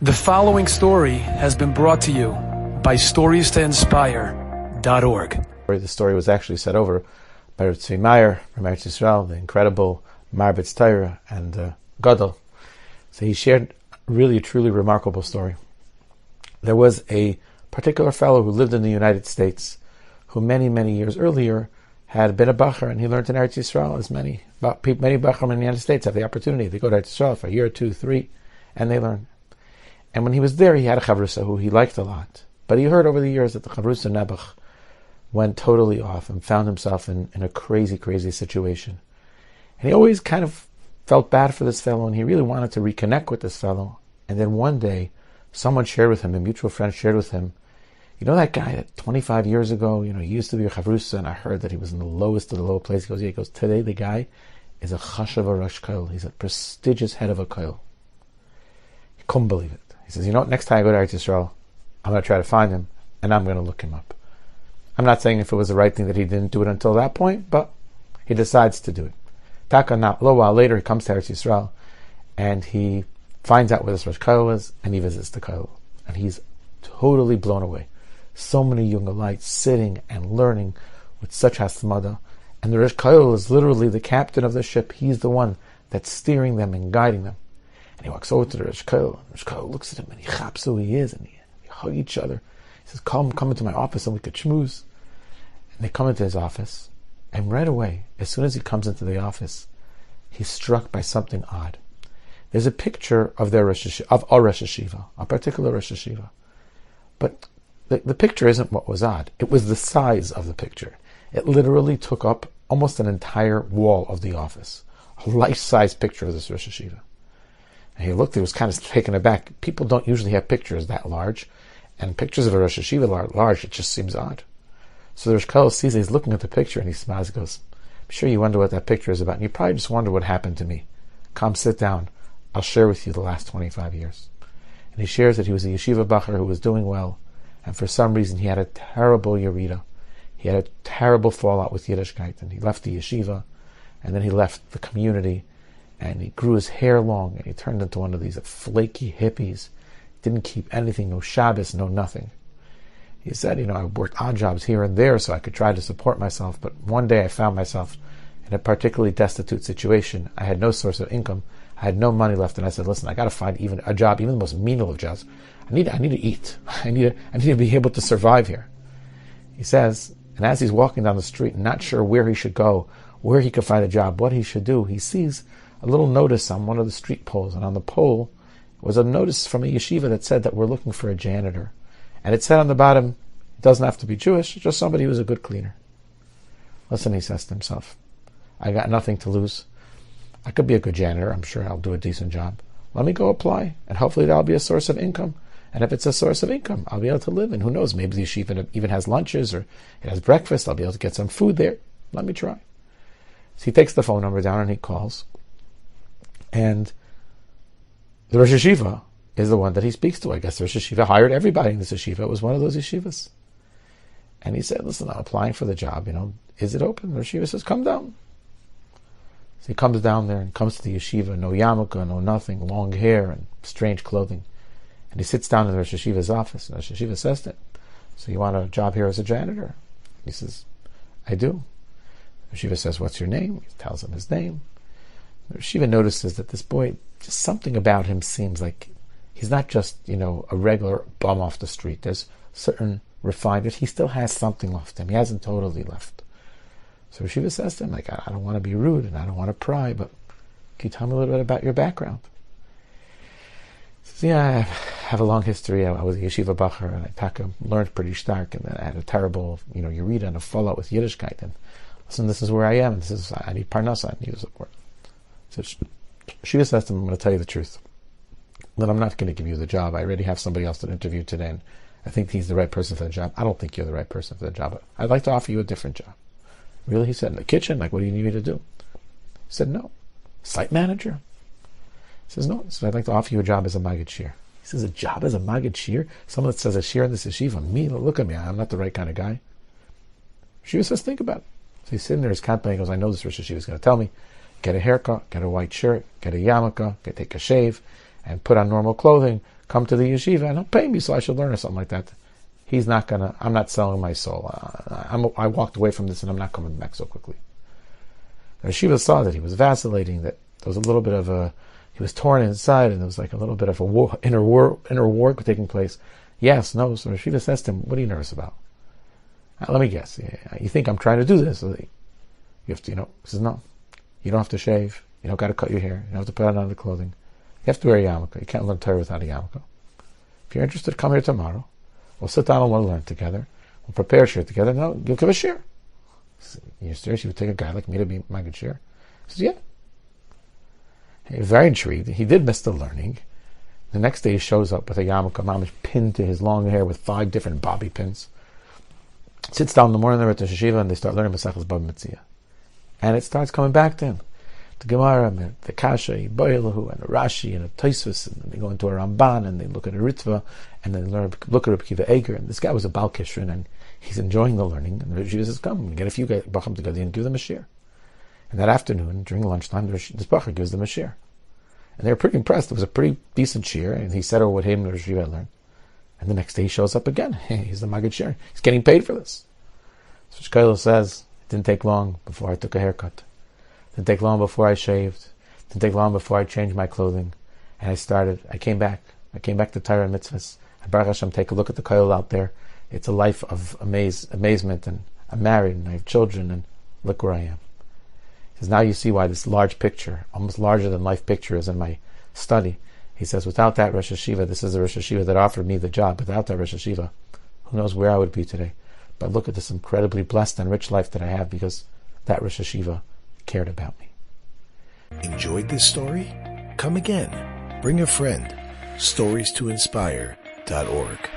The following story has been brought to you by StoriesToInspire.org. The story was actually set over by Rabbi Meir from Eretz Yisrael, the incredible Marbitz Torah and Gadol. So he shared really a truly remarkable story. There was a particular fellow who lived in the United States who many years earlier had been a bacher, and he learned in Eretz Yisrael, as many bachrim in the United States have the opportunity. They go to Eretz Yisrael for a year, 2, 3, and they learn. And when he was there, he had a chavrusa who he liked a lot. But he heard over the years that the chavrusa Nebuch went totally off and found himself in a crazy situation. And he always kind of felt bad for this fellow, and he really wanted to reconnect with this fellow. And then one day, someone shared with him, a mutual friend shared with him, you know that guy that 25 years ago, he used to be a chavrusa, and I heard that he was in the lowest of the low place. He goes, today the guy is a chashav rosh koil. He's a prestigious head of a koil. He couldn't believe it. He says, next time I go to Eretz Yisrael, I'm going to try to find him, and I'm going to look him up. I'm not saying if it was the right thing that he didn't do it until that point, but he decides to do it. Taka, not a little while later, he comes to Eretz Yisrael, and he finds out where this Rosh Koil is, and he visits the Koil. And he's totally blown away. So many young lights sitting and learning with such hasmada. And the Rosh Koil is literally the captain of the ship. He's the one that's steering them and guiding them. And he walks over to the Rosh Koil. The Rosh Koil looks at him and he chaps who he is, and they hug each other. He says, come into my office and we could schmooze. And they come into his office, and right away, as soon as he comes into the office, he's struck by something odd. There's a picture of their Rosh Hashiva, a particular Rosh Hashiva. But the picture isn't what was odd. It was the size of the picture. It literally took up almost an entire wall of the office. A life-size picture of this Rosh Hashiva. And he looked, he was kind of taken aback. People don't usually have pictures that large, and pictures of a Rosh Hashiva large, it just seems odd. So the Rosh Koil sees, he's looking at the picture, and he smiles and goes, I'm sure you wonder what that picture is about, and you probably just wonder what happened to me. Come sit down. I'll share with you the last 25 years. And he shares that he was a yeshiva bacher who was doing well, and for some reason he had a terrible yerida. He had a terrible fallout with Yiddishkeit, and he left the yeshiva, and then he left the community, and he grew his hair long, and he turned into one of these flaky hippies. Didn't keep anything, no Shabbos, no nothing. He said, I worked odd jobs here and there so I could try to support myself, but one day I found myself in a particularly destitute situation. I had no source of income. I had no money left, and I said, listen, I got to find even a job, even the most menial of jobs. I need to eat. I need to be able to survive here. He says, and as he's walking down the street, not sure where he should go, where he could find a job, what he should do, he sees a little notice on one of the street poles, and on the pole was a notice from a yeshiva that said that we're looking for a janitor. And it said on the bottom, it doesn't have to be Jewish, just somebody who's a good cleaner. Listen, he says to himself, I got nothing to lose. I could be a good janitor. I'm sure I'll do a decent job. Let me go apply, and hopefully that'll be a source of income. And if it's a source of income, I'll be able to live. And who knows, maybe the yeshiva even has lunches or it has breakfast. I'll be able to get some food there. Let me try. So he takes the phone number down and he calls. And the Rosh Hashiva is the one that he speaks to. I guess the Rosh Hashiva hired everybody in this yeshiva. It was one of those yeshivas. And he said, listen, I'm applying for the job. Is it open? The Rosh Hashiva says, come down. So he comes down there and comes to the yeshiva, no yarmulke, no nothing, long hair and strange clothing. And he sits down in the Rosh Hashiva's office. And the Rosh Hashiva says to him, so you want a job here as a janitor? He says, I do. The Rosh Hashiva says, what's your name? He tells him his name. The Rosh Hashiva notices that this boy, just something about him seems like he's not just, a regular bum off the street. There's certain refinement. He still has something left him. He hasn't totally left. So Rosh Hashiva says to him, I don't want to be rude and I don't want to pry, but can you tell me a little bit about your background? He says, yeah, I have a long history. I was a yeshiva bacher, and I learned pretty stark, and then I had a terrible, yerida and a fallout with Yiddishkeit. And listen, this is where I am. I need parnasa. I need support. So Shiva says to him, I'm going to tell you the truth. That I'm not going to give you the job. I already have somebody else that interviewed today, and I think he's the right person for the job. I don't think you're the right person for the job, but I'd like to offer you a different job. Really? He said, in the kitchen? What do you need me to do? He said, no. Site manager? He says, no. He said, I'd like to offer you a job as a Maggid Shir. He says, a job as a Maggid Shir? Someone that says a Shir in this yeshiva? Me? Look at me. I'm not the right kind of guy. Shiva says, think about it. So he's sitting there, he's contemplating, he goes, I know this Rosh Hashiva is going to tell me, get a haircut, get a white shirt, get a yarmulke, take a shave, and put on normal clothing, come to the yeshiva and he'll pay me so I should learn or something like that. He's not gonna, I'm not selling my soul. I walked away from this and I'm not coming back so quickly. The yeshiva saw that he was vacillating, that there was a little bit of he was torn inside, and there was like a little bit of a inner war taking place. Yes, no. So Yeshiva says to him, "What are you nervous about? Let me guess. You think I'm trying to do this? You have to, he says, no. You don't have to shave. You don't got to cut your hair. You don't have to put on other clothing. You have to wear a yarmulke. You can't learn Torah without a yarmulke. If you're interested, come here tomorrow. We'll sit down and we'll learn together. We'll prepare a shir together. No, you'll give a shir. You're serious? You would take a guy like me to be my good shir? He says, yeah. He was very intrigued. He did miss the learning. The next day he shows up with a yarmulke mamish pinned to his long hair with 5 different bobby pins. Sits down in the morning there at the yeshiva and they start learning Masechus Bava Metzia. And it starts coming back to him. The Gemara, and the Kasha, Boilahu, and the Rashi, and the Tosfos, and they go into a Ramban, and they look at a Ritva, and then look at Rabbi Kiva Eger. And this guy was a Baal Kishrin, and he's enjoying the learning. And the yeshiva says, come, get a few guys, Bacham together, and give them a shir. And that afternoon, during lunchtime, this Bachar gives them a shir. And they were pretty impressed. It was a pretty decent shir, and he said, what him and the yeshiva had learned. And the next day he shows up again. He's the Maggid Shir. He's getting paid for this. So Shkoilo says, it didn't take long before I took a haircut. It didn't take long before I shaved. It didn't take long before I changed my clothing. And I came back. I came back to Torah and mitzvahs. And Baruch Hashem, take a look at the Koil out there. It's a life of amazement. And I'm married and I have children and look where I am. He says, now you see why this large picture, almost larger than life picture, is in my study. He says, without that Rosh Hashiva, this is the Rosh Hashiva that offered me the job. Without that Rosh Hashiva, who knows where I would be today. But look at this incredibly blessed and rich life that I have because that Rosh Hashiva cared about me. Enjoyed this story? Come again. Bring a friend. StoriesToInspire.org